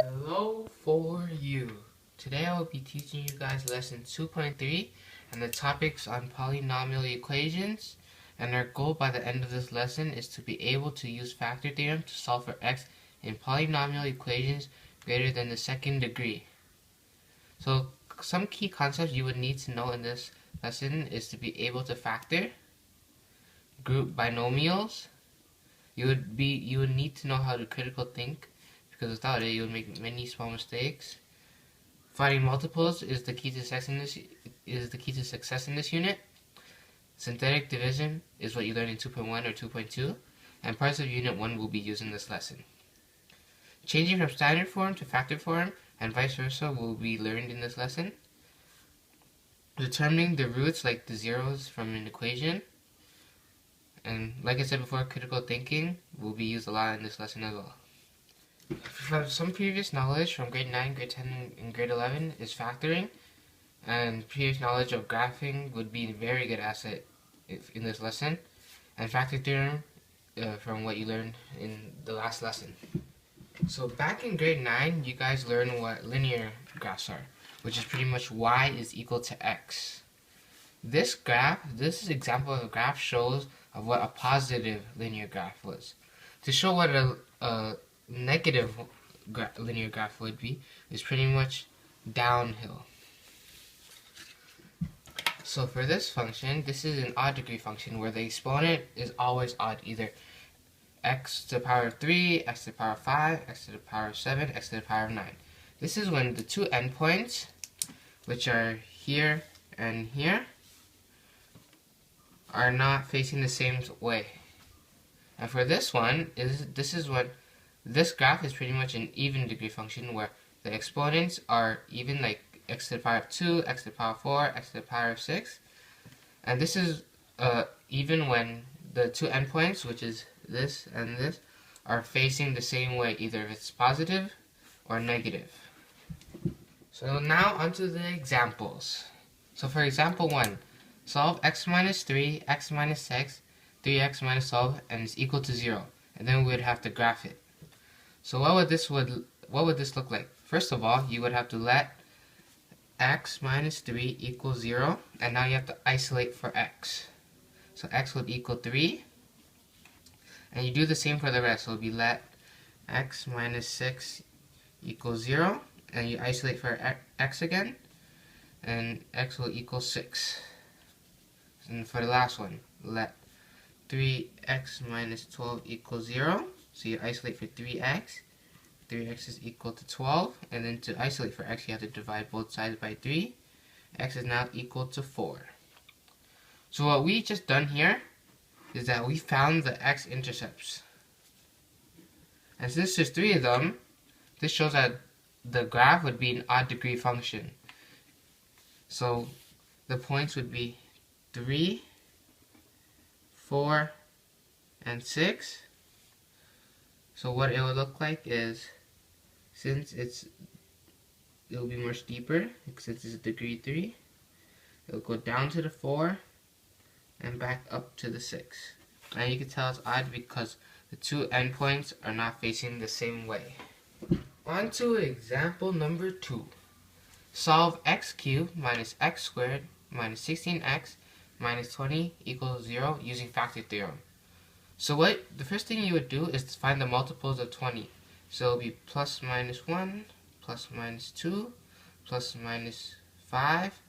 L2.3. Today I will be teaching you guys lesson 2.3 and the topics on polynomial equations, and our goal by the end of this lesson is to be able to use factor theorem to solve for x in polynomial equations greater than the second degree. So some key concepts you would need to know in this lesson is to be able to factor, group binomials. You would need to know how to critical think, because without it you would make many small mistakes. Finding multiples is the key to success in this unit. Synthetic division is what you learn in 2.1 or 2.2, and parts of unit 1 will be used in this lesson. Changing from standard form to factor form and vice versa will be learned in this lesson. Determining the roots, like the zeros from an equation, and like I said before, critical thinking will be used a lot in this lesson as well. From some previous knowledge from grade 9, grade 10, and grade 11 is factoring, and previous knowledge of graphing would be a very good asset in this lesson, and factor theorem from what you learned in the last lesson. So back in grade 9, you guys learned what linear graphs are, which is pretty much y is equal to x. This example of a graph shows of what a positive linear graph was. To show what a negative linear graph would be is pretty much downhill. So for this function, this is an odd degree function where the exponent is always odd, either x to the power of 3, x to the power of 5, x to the power of 7, x to the power of 9. This is when the two endpoints, which are here and here, are not facing the same way. And for this one, this graph is pretty much an even degree function where the exponents are even, like x to the power of 2, x to the power of 4, x to the power of 6. And this is even when the two endpoints, which is this and this, are facing the same way, either if it's positive or negative. So now onto the examples. So for example 1, solve x minus 3, x minus 6, 3x minus 12, and it's equal to 0. And then we would have to graph it. So what would this look like? First of all, you would have to let x minus 3 equal 0, and now you have to isolate for x. So x would equal 3, and you do the same for the rest. So it would be let x minus 6 equal 0, and you isolate for x again, and x will equal 6. And for the last one, let 3x minus 12 equal 0, so you isolate for 3x. 3x is equal to 12, and then to isolate for x, you have to divide both sides by 3. X is now equal to 4. So what we just done here is that we found the x-intercepts. And since there's 3 of them, this shows that the graph would be an odd degree function. So the points would be 3, 4, and 6. So what it would look like is, since it'll be more steeper, since it's a degree 3, it'll go down to the 4 and back up to the 6. And you can tell it's odd because the two endpoints are not facing the same way. On to example number 2. Solve x cubed minus x squared minus 16x minus 20 equals 0 using factor theorem. So the first thing you would do is to find the multiples of 20. So it'll be plus minus 1, plus minus 2, plus minus 5,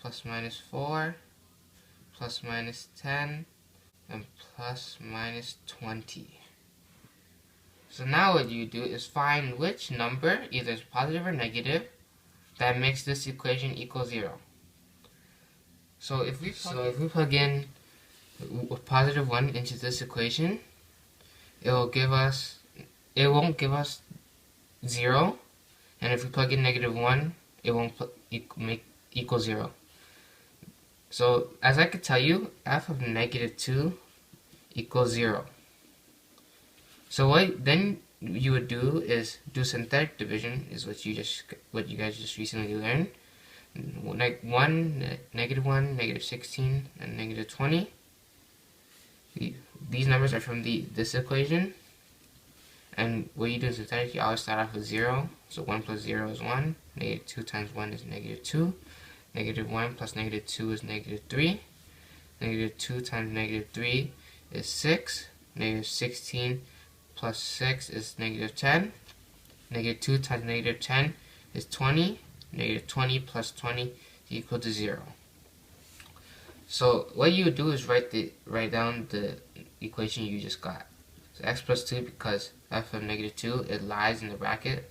plus minus 4, plus minus 10, and plus minus 20. So now what you do is find which number, either is positive or negative, that makes this equation equal 0. So if we plug in a positive 1 into this equation, it won't give us 0, and if we plug in negative 1, it won't make equal 0. So as I could tell you, f of negative 2 equals 0. So what then you would do is do synthetic division, is what you guys just recently learned. 1, negative 1, negative 16, and negative 20. These numbers are from this equation, And what you do is you always start off with 0. So 1 plus 0 is 1. Negative 2 times 1 is negative 2. Negative 1 plus negative 2 is negative 3. Negative 2 times negative 3 is 6. Negative 16 plus 6 is negative 10. Negative 2 times negative 10 is 20. Negative 20 plus 20 is equal to 0. So what you would do is write down the equation you just got. So x plus 2, because f of negative 2, it lies in the bracket.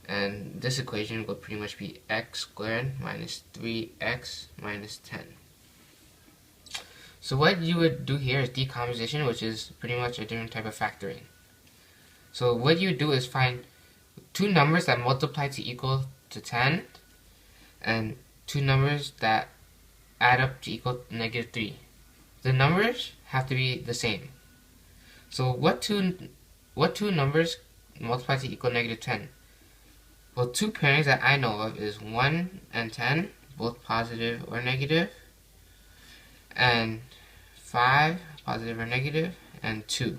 And this equation will pretty much be x squared minus 3x minus 10. So what you would do here is decomposition, which is pretty much a different type of factoring. So what you would do is find two numbers that multiply to equal to 10 and two numbers that add up to equal to negative 3. The numbers have to be the same. So what two numbers multiply to equal negative 10? Well, two pairings that I know of is 1 and 10, both positive or negative, and 5, positive or negative, and 2.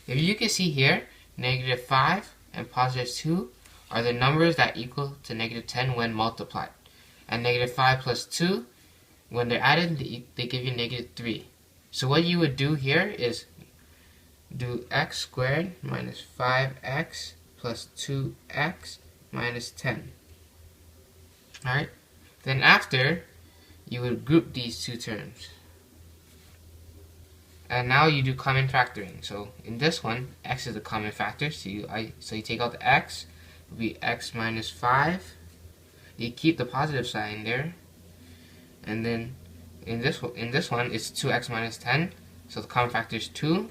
If you can see here, negative 5 and positive 2 are the numbers that equal to negative 10 when multiplied. And negative 5 plus 2, when they're added, they give you negative 3. So what you would do here is do x squared minus 5x plus 2x minus 10. Alright? Then after, you would group these two terms. And now you do common factoring. So in this one, x is the common factor. So you take out the x, it will be x minus 5. You keep the positive sign there. And then in this one, it's 2x minus 10. So the common factor is 2.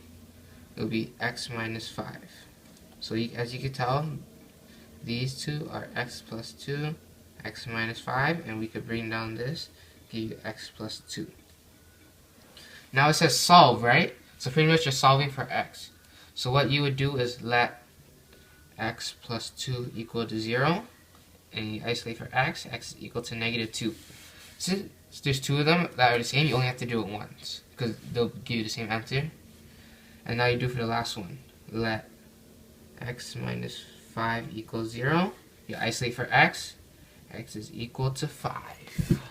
It will be x minus 5. So as you can tell, these two are x plus 2, x minus 5, and we could bring down this, give you x plus 2. Now it says solve, right? So pretty much you're solving for x. So what you would do is let x plus 2 equal to 0, and you isolate for x is equal to negative 2. Since there's two of them that are the same, you only have to do it once, because they'll give you the same answer. And now you do for the last one. Let x minus 5 equals 0. You isolate for x is equal to 5.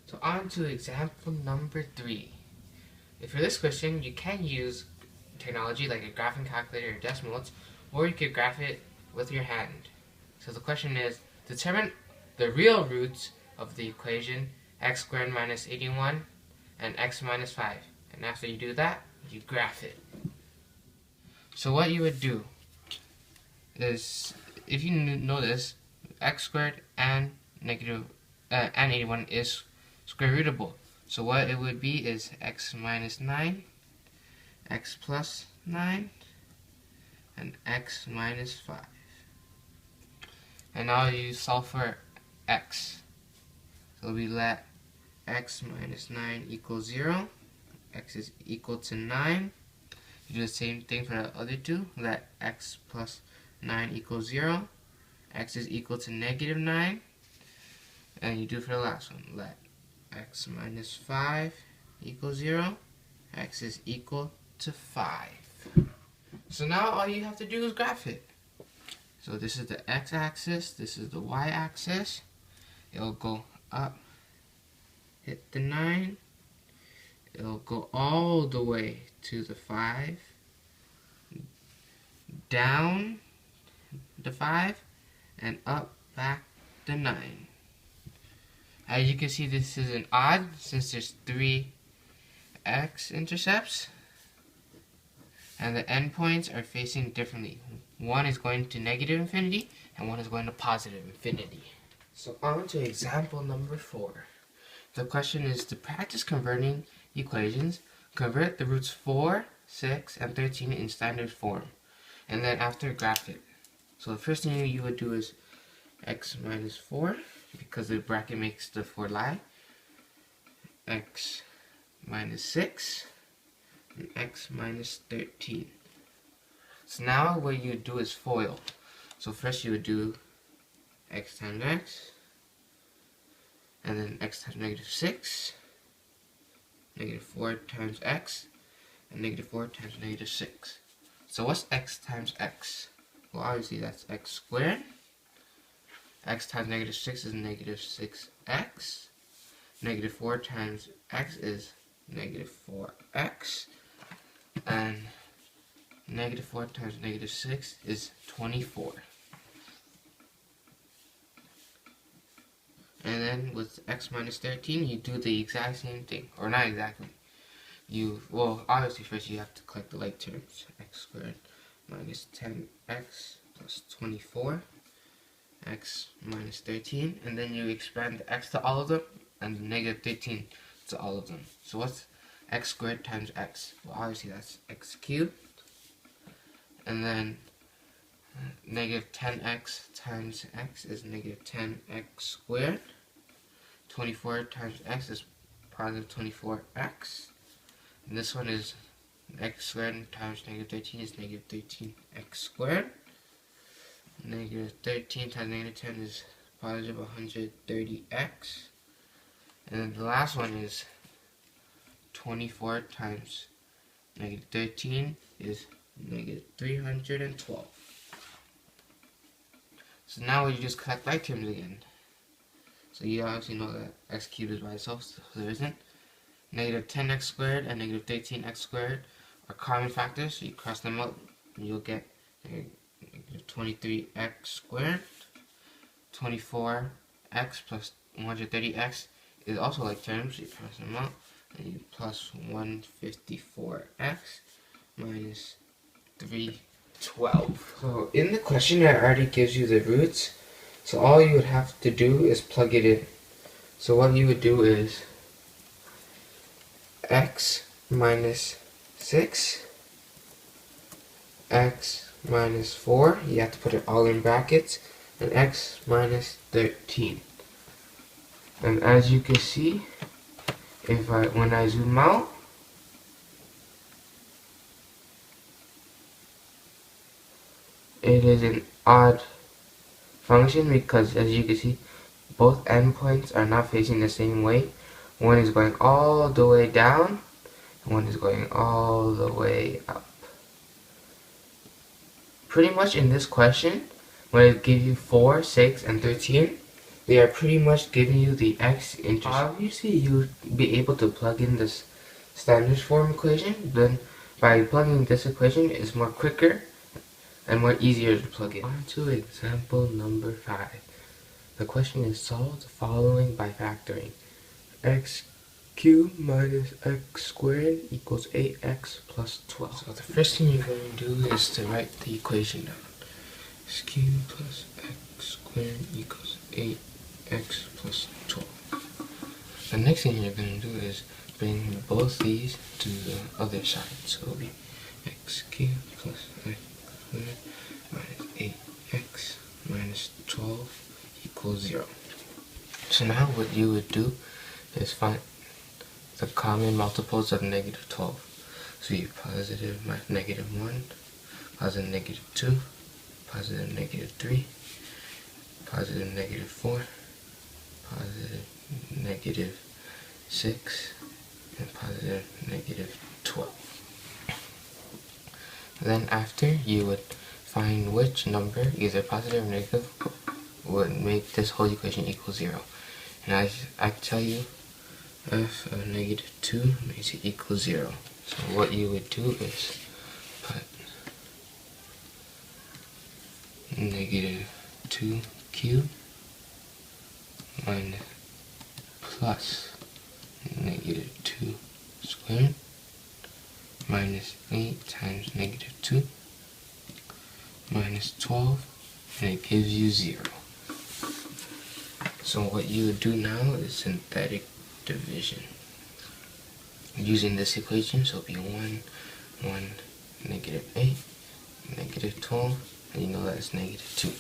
So on to example number 3. If for this question, you can use technology like a graphing calculator or decimals, or you could graph it with your hand. So the question is, determine the real roots of the equation x squared minus 81 and x minus 5. And after you do that, you graph it. So what you would do is, if you know this, x squared and 81 is square rootable. So what it would be is x minus 9, x plus 9, and x minus 5. And now you solve for x. So we let x minus 9 equals 0. X is equal to 9. You do the same thing for the other two. Let x plus 9 equals 0. X is equal to negative 9. And you do for the last one. Let x minus 5 equals 0. X is equal to 5. So now all you have to do is graph it. So this is the x-axis. This is the y-axis. It'll go up, hit the 9. It'll go all the way to the 5, down the 5, and up back the 9. As you can see, this is an odd since there's 3 x-intercepts, and the endpoints are facing differently. One is going to negative infinity, and one is going to positive infinity. So on to example number 4. The question is to practice converting equations, convert the roots 4, 6, and 13 in standard form, and then after graph it. So the first thing you would do is x minus 4, because the bracket makes the 4 lie, x minus 6, and x minus 13. So now what you do is FOIL. So first you would do x times x, and then x times negative 6, negative 4 times x, and negative 4 times negative 6. So what's x times x? Well, obviously that's x squared. X times negative 6 is negative 6x. Negative 4 times x is negative 4x. And negative 4 times negative 6 is 24. And then with x minus 13, you do the exact same thing. Or not exactly. Well, obviously first you have to collect the like terms. X squared minus 10x plus 24. X minus 13. And then you expand the x to all of them. And the negative 13 to all of them. So what's x squared times x? Well, obviously that's x cubed. And then negative 10x times x is negative 10x squared. 24 times x is positive 24x. And this one is x squared times negative 13 is negative 13x squared. Negative 13 times negative 10 is positive 130x. And then the last one is 24 times negative 13 is negative 312. So now you just collect like terms again. So you obviously know that x cubed is by itself, so there isn't. Negative 10x squared and negative 13x squared are common factors, so you cross them out and you'll get negative 23x squared. 24x plus 130x is also like terms, so you cross them out, and you plus 154x minus 312. So in the question it already gives you the roots, so all you would have to do is plug it in. So what you would do is x minus 6, x minus 4, you have to put it all in brackets, and x minus 13. And as you can see, when I zoom out, it is an odd function because, as you can see, both endpoints are not facing the same way. One is going all the way down, and one is going all the way up. Pretty much in this question, when it gives you 4, 6, and 13, they are pretty much giving you the x intercept. Obviously, you'll be able to plug in this standard form equation. Then, by plugging this equation, it's more quicker and more easier to plug in. On to example number 5. The question is, solve the following by factoring. X cubed minus x squared equals 8x plus 12. So the first thing you're going to do is to write the equation down. X cubed plus x squared equals 8x plus 12. The next thing you're going to do is bring both these to the other side. So it'll be x cubed plus x squared minus 8x minus 12 equals 0. So now what you would do is find the common multiples of negative 12. So you positive negative 1, positive negative 2, positive negative 3, positive negative 4, positive negative 6, and positive negative 12. Then after, you would find which number, either positive or negative, would make this whole equation equal 0. And I tell you, f of negative 2 makes it equal 0. So what you would do is put negative 2 cubed minus plus negative 2 squared minus 8 times negative 2 minus 12, and it gives you 0. So what you would do now is synthetic division using this equation. So it'll be 1, 1, negative 8, negative 12, and you know that it's negative 2.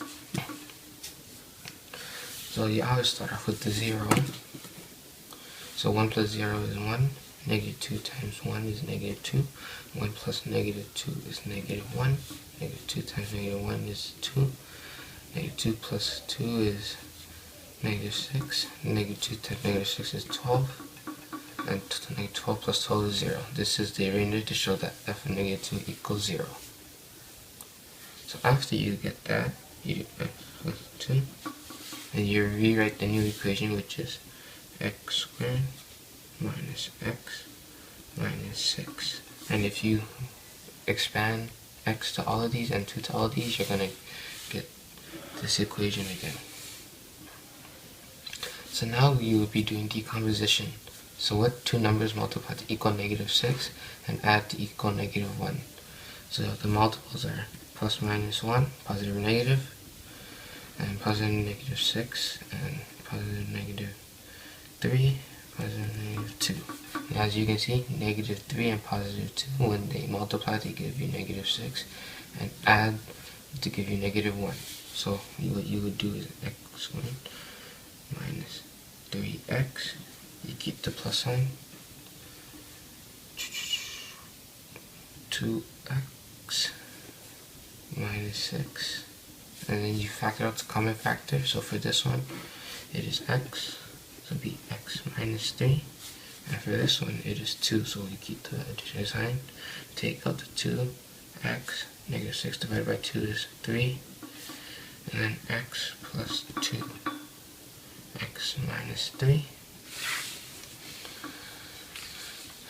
So you always start off with the 0. So 1 plus 0 is 1, negative 2 times 1 is negative 2, 1 plus negative 2 is negative 1, negative 2 times negative 1 is 2, negative 2 plus 2 is negative 6, negative 2 times negative 6 is 12, and negative 12 plus 12 is 0. This is the remainder to show that f of negative 2 equals 0. So after you get that, you do x plus 2, and you rewrite the new equation, which is x squared minus x minus 6. And if you expand x to all of these and 2 to all of these, you're going to get this equation again. So now you will be doing decomposition. So what two numbers multiply to equal negative 6 and add to equal negative 1? So the multiples are plus minus 1, positive or negative, and positive negative 6, and positive negative 3, positive negative 2. And as you can see, negative 3 and positive 2, when they multiply, they give you negative 6, and add to give you negative 1. So what you would do is x squared minus 3x, you keep the plus sign, 2x minus 6, and then you factor out the common factor. So for this one, it is x, so it'll be x minus 3, and for this one, it is 2, so you keep the addition sign, take out the 2, x, negative 6 divided by 2 is 3, and then x plus 2, x minus 3,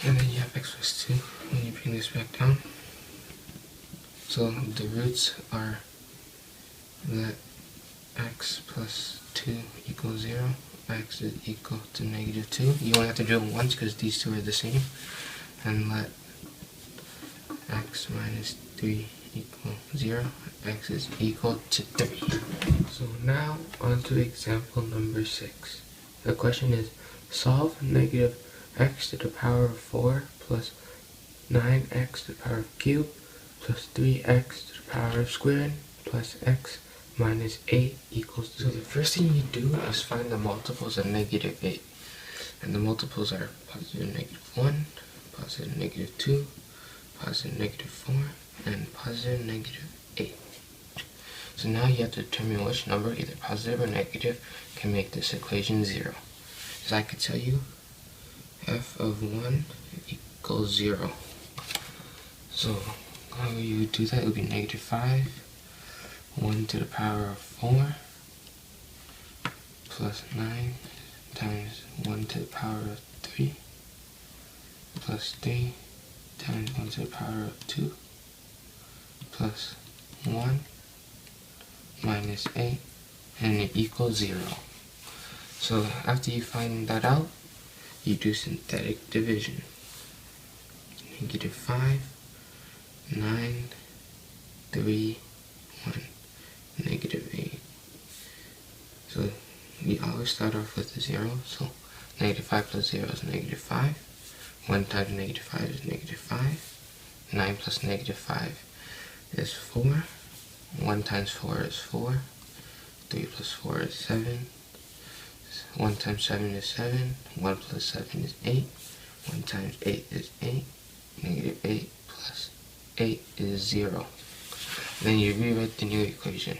and then you have x plus 2 when you bring this back down. So the roots are that x plus 2 equals 0, x is equal to negative 2. You only have to do it once because these two are the same. And let x minus 3 equal 0, x is equal to 3. So now on to example number 6. The question is, solve negative x to the power of 4 plus 9x to the power of cube plus 3x to the power of squared plus x minus 8 equals 0. So the first thing you do is find the multiples of negative 8. And the multiples are positive negative 1, positive negative 2, positive negative 4, and positive negative 8. So now you have to determine which number, either positive or negative, can make this equation 0. So I could tell you f of 1 equals 0. So how you would do that, it would be negative 5, 1 to the power of 4, plus 9 times 1 to the power of 3, plus 3 times 1 to the power of 2, plus 1 minus 8, and it equals 0. So after you find that out, you do synthetic division. Negative 5, 9, 3, 1, negative 8. So we always start off with a 0, so negative 5 plus 0 is negative 5. 1 times negative 5 is negative 5. 9 plus negative 5 is 4. 1 times 4 is 4. 3 plus 4 is 7. 1 times 7 is 7. 1 plus 7 is 8. 1 times 8 is 8. Negative 8 plus 8 is 0. Then you rewrite the new equation.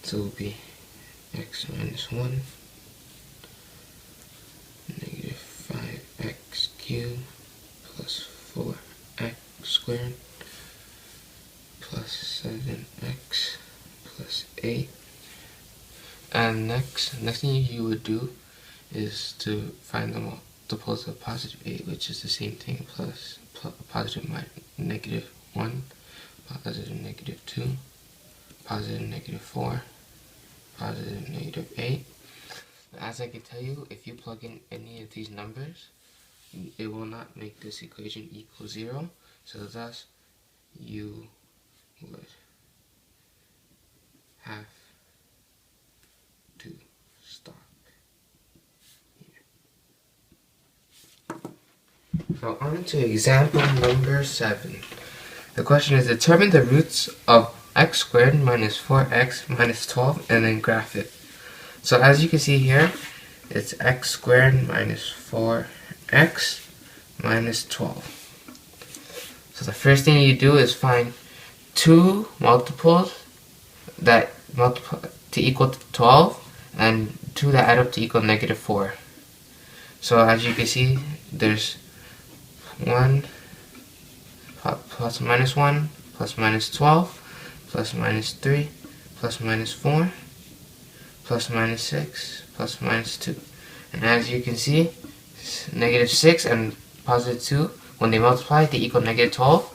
So it will be x minus 1 negative 5x cubed plus 4x squared plus 7x plus 8. And next thing you would do is to find the multiples of positive 8, which is the same thing, plus positive negative 1, positive negative 2, positive negative 4, positive negative 8. As I can tell you, if you plug in any of these numbers, it will not make this equation equal 0, so thus you would have to stop here. Now on to example number 7. The question is, determine the roots of x squared minus 4x minus 12 and then graph it. So as you can see here, it's x squared minus 4x minus 12. So the first thing you do is find two multiples that multiply to equal 12 and two that add up to equal negative 4. So as you can see, there's 1 plus minus 1 plus minus 12, plus minus 3, plus minus 4, plus minus 6, plus minus 2. And as you can see, negative 6 and positive 2, when they multiply, they equal negative 12,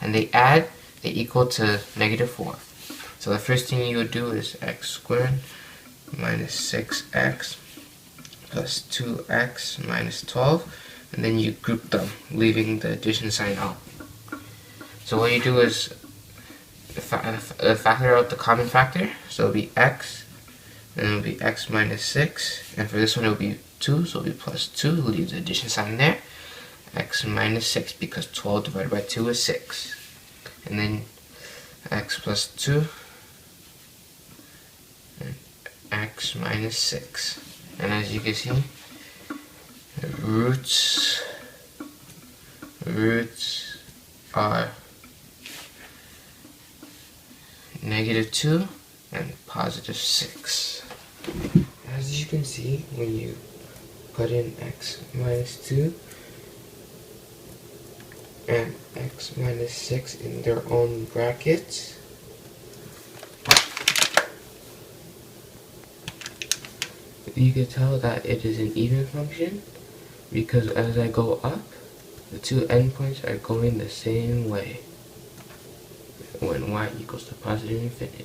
and they add, they equal to negative 4. So the first thing you would do is x squared minus 6x plus 2x minus 12, and then you group them, leaving the addition sign out. So what you do is factor out the common factor, so it'll be x, and it'll be x minus 6, and for this one it'll be 2, so it'll be plus 2, leave the addition sign there, x minus 6, because 12 divided by 2 is 6, and then x plus 2, and x minus 6, and as you can see, roots are negative 2 and positive 6. As you can see, when you put in x minus 2 and x minus 6 in their own brackets, you can tell that it is an even function, because as I go up, the two endpoints are going the same way when y equals to positive infinity.